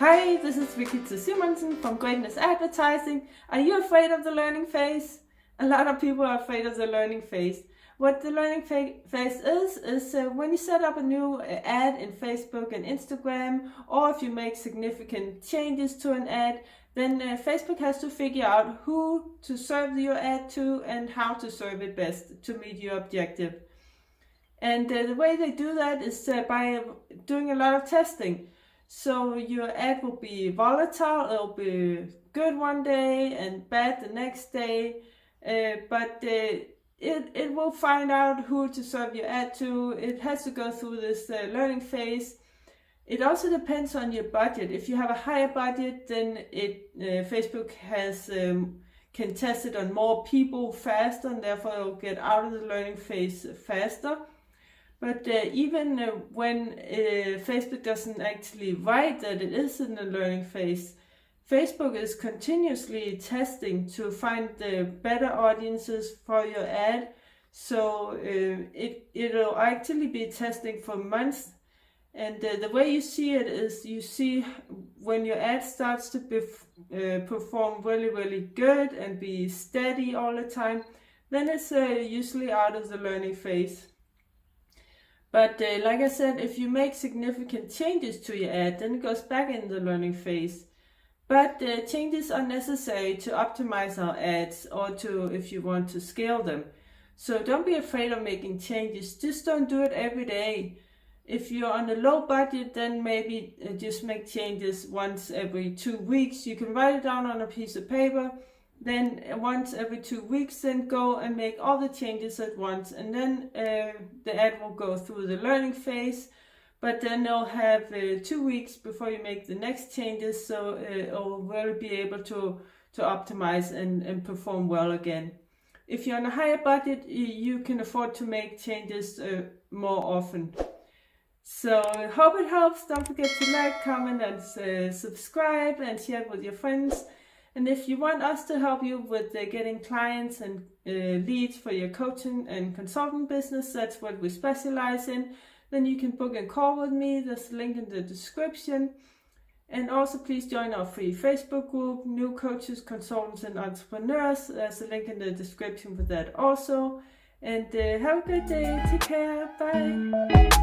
Hi, this is Regitze from Greatness Advertising. Are you afraid of the learning phase? A lot of people are afraid of the learning phase. What the learning phase is when you set up a new ad in Facebook and Instagram, or if you make significant changes to an ad, then Facebook has to figure out who to serve your ad to and how to serve it best to meet your objective. And the way they do that is by doing a lot of testing. So your ad will be volatile, it'll be good one day and bad the next day, but it will find out who to serve your ad to. It has to go through this learning phase. It also depends on your budget. If you have a higher budget, then Facebook can test it on more people faster, and therefore it will get out of the learning phase faster. But even when Facebook doesn't actually write that it is in the learning phase, Facebook is continuously testing to find the better audiences for your ad. So it'll actually be testing for months. And the way you see it is you see when your ad starts to perform really, really good and be steady all the time, then it's usually out of the learning phase. But like I said, if you make significant changes to your ad, then it goes back in the learning phase. But changes are necessary to optimize our ads or if you want to scale them. So don't be afraid of making changes. Just don't do it every day. If you're on a low budget, then maybe just make changes once every 2 weeks. You can write it down on a piece of paper. Then once every 2 weeks, then go and make all the changes at once. And then the ad will go through the learning phase. But then they'll have 2 weeks before you make the next changes. So it'll really be able to optimize and perform well again. If you're on a higher budget, you can afford to make changes more often. So I hope it helps. Don't forget to like, comment, and subscribe, and share it with your friends. And if you want us to help you with getting clients and leads for your coaching and consulting business, that's what we specialize in, then you can book a call with me. There's a link in the description. And also please join our free Facebook group, New Coaches, Consultants and Entrepreneurs. There's a link in the description for that also. And have a good day. Take care. Bye.